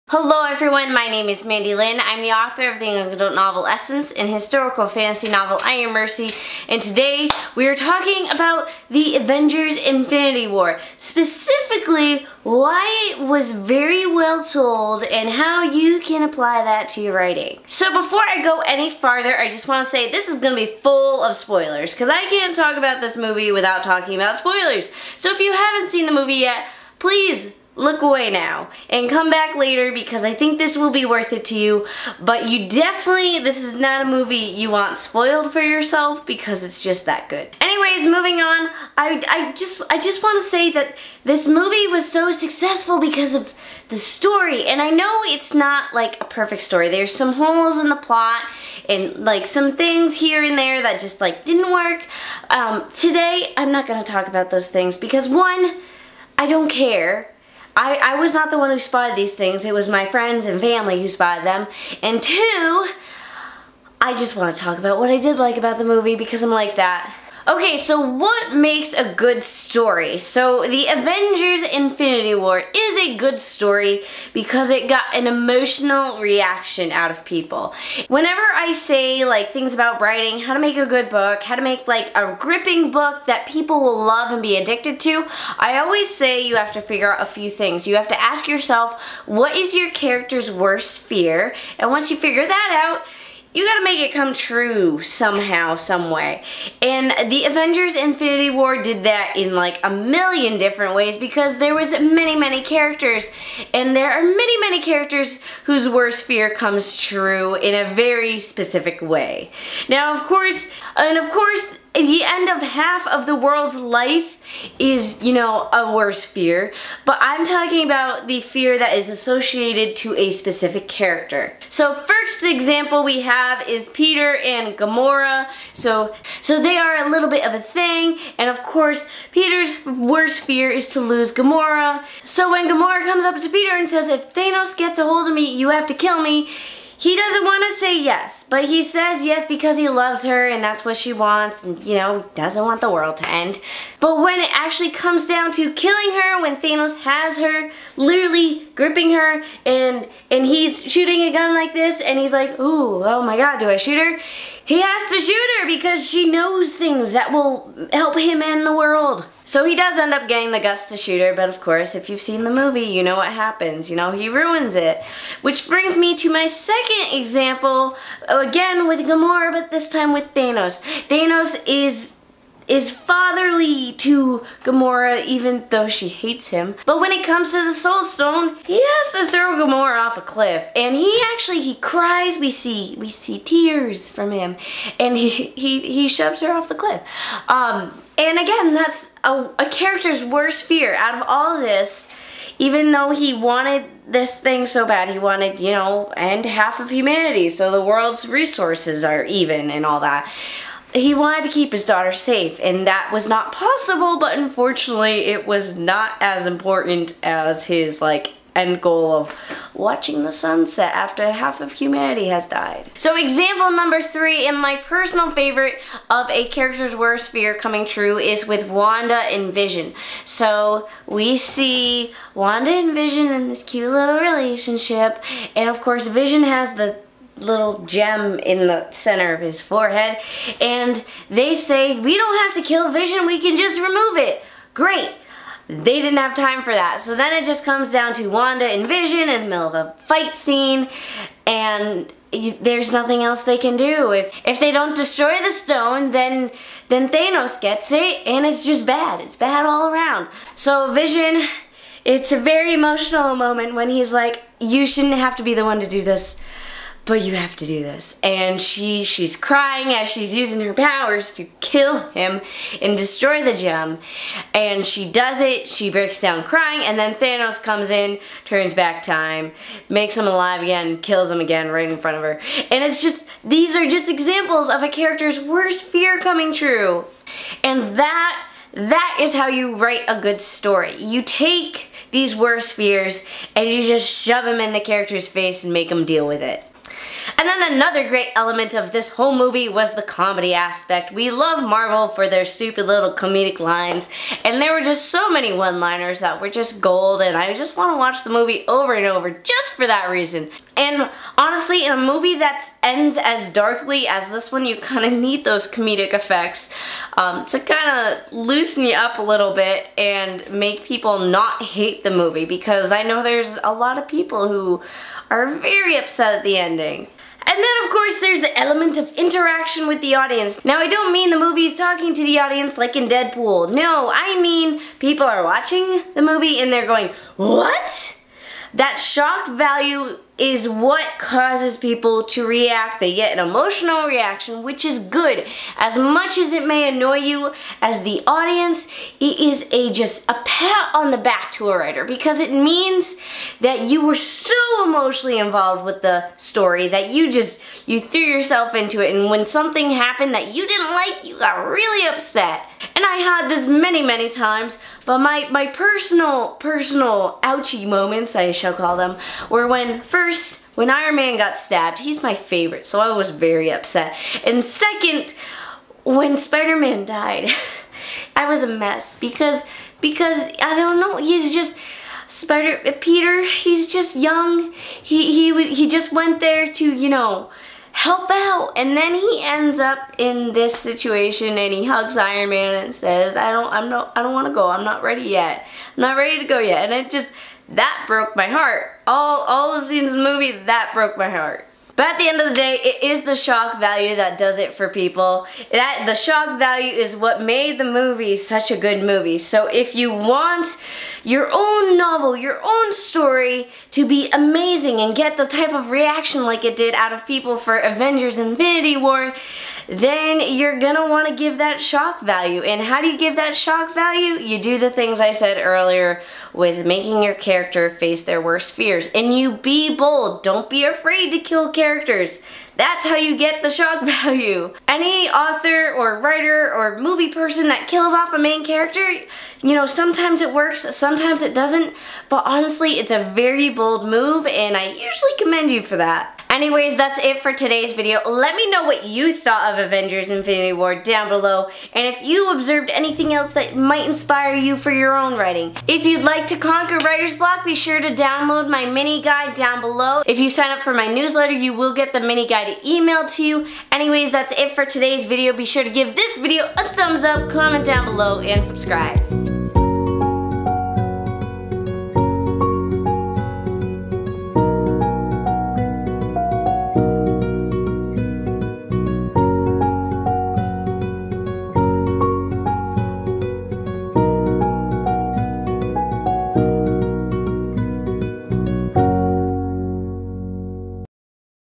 Hello everyone, my name is Mandilynn. I'm the author of the young adult novel Essence and historical fantasy novel I Am Mercy, and today we are talking about the Avengers Infinity War, specifically why it was very well told and how you can apply that to your writing. So before I go any farther, I just want to say this is going to be full of spoilers because I can't talk about this movie without talking about spoilers. So if you haven't seen the movie yet, please look away now and come back later because I think this will be worth it to you. But you definitely, this is not a movie you want spoiled for yourself because it's just that good. Anyways, moving on, I just want to say that this movie was so successful because of the story. And I know it's not like a perfect story. There's some holes in the plot and like some things here and there that just like didn't work. Today, I'm not going to talk about those things because one, I don't care. I was not the one who spotted these things. It was my friends and family who spotted them. And two, I just want to talk about what I did like about the movie because I'm like that. Okay, so what makes a good story? So the Avengers Infinity War is a good story because it got an emotional reaction out of people. Whenever I say like things about writing, how to make a good book, how to make like a gripping book that people will love and be addicted to, I always say you have to figure out a few things. You have to ask yourself, what is your character's worst fear? And once you figure that out, you gotta make it come true somehow, some way. And the Avengers Infinity War did that in like a million different ways because there was many characters, and there are many characters whose worst fear comes true in a very specific way. Now of course, the end of half of the world's life is, you know, a worse fear, but I'm talking about the fear that is associated to a specific character. So first example we have is Peter and Gamora. So they are a little bit of a thing, and of course Peter's worst fear is to lose Gamora. So when Gamora comes up to Peter and says, if Thanos gets a hold of me, you have to kill me, he doesn't want to say yes, but he says yes because he loves her and that's what she wants, and you know, doesn't want the world to end. But when it actually comes down to killing her, when Thanos has her, literally gripping her, and he's shooting a gun like this, and he's like, ooh, oh my god, do I shoot her? He has to shoot her because she knows things that will help him end the world. So he does end up getting the guts to shoot her, but of course, if you've seen the movie, you know what happens. You know, he ruins it. Which brings me to my second example, again with Gamora, but this time with Thanos. Thanos is fatherly to Gamora even though she hates him. But when it comes to the Soul Stone, he has to throw Gamora off a cliff. And he cries, we see tears from him. And he shoves her off the cliff. And again, that's a character's worst fear. Out of all this, even though he wanted this thing so bad, he wanted, you know, end half of humanity so the world's resources are even and all that. He wanted to keep his daughter safe, and that was not possible, but unfortunately it was not as important as his like end goal of watching the sunset after half of humanity has died. So example number 3, and my personal favorite of a character's worst fear coming true, is with Wanda and Vision. So we see Wanda and Vision in this cute little relationship, and of course Vision has the little gem in the center of his forehead, and they say, we don't have to kill Vision, we can just remove it. Great. They didn't have time for that. So then it just comes down to Wanda and Vision in the middle of a fight scene, and there's nothing else they can do. If they don't destroy the stone, then Thanos gets it, and it's just bad. It's bad all around. So Vision, it's a very emotional moment when he's like, you shouldn't have to be the one to do this, but you have to do this. And she's crying as she's using her powers to kill him and destroy the gem. And she does it, she breaks down crying, and then Thanos comes in, turns back time, makes him alive again, kills him again right in front of her. And it's just, these are just examples of a character's worst fear coming true. And that is how you write a good story. You take these worst fears and you just shove them in the character's face and make them deal with it. And then another great element of this whole movie was the comedy aspect. We love Marvel for their stupid little comedic lines, and there were just so many one-liners that were just gold, and I just want to watch the movie over and over just for that reason. And honestly, in a movie that ends as darkly as this one, you kind of need those comedic effects to kind of loosen you up a little bit and make people not hate the movie, because I know there's a lot of people who are very upset at the ending. And then of course there's the element of interaction with the audience. Now I don't mean the movie is talking to the audience like in Deadpool. No, I mean people are watching the movie and they're going, "What?" That shock value is what causes people to react. They get an emotional reaction, which is good. As much as it may annoy you as the audience, it is just a pat on the back to a writer, because it means that you were so emotionally involved with the story that you threw yourself into it, and when something happened that you didn't like, you got really upset. And I had this many times, but my personal ouchie moments, I shall call them, were when Iron Man got stabbed. He's my favorite, so I was very upset. And second, when Spider-Man died, I was a mess because I don't know, he's just Peter, he's just young. He just went there to, you know, help out, and then he ends up in this situation and he hugs Iron Man and says, I don't want to go. I'm not ready yet. I'm not ready to go yet. And that broke my heart. All the scenes in the movie, that broke my heart. But at the end of the day, it is the shock value that does it for people. The shock value is what made the movie such a good movie. So if you want your own novel, your own story to be amazing and get the type of reaction like it did out of people for Avengers Infinity War, then you're gonna want to give that shock value. And how do you give that shock value? You do the things I said earlier with making your character face their worst fears. And you be bold. Don't be afraid to kill characters. That's how you get the shock value. Any author or writer or movie person that kills off a main character, you know, sometimes it works, sometimes it doesn't, but honestly, it's a very bold move, and I usually commend you for that. Anyways, that's it for today's video. Let me know what you thought of Avengers Infinity War down below, and if you observed anything else that might inspire you for your own writing. If you'd like to conquer writer's block, be sure to download my mini guide down below. If you sign up for my newsletter, you will get the mini guide emailed to you. Anyways, that's it for today's video. Be sure to give this video a thumbs up, comment down below, and subscribe.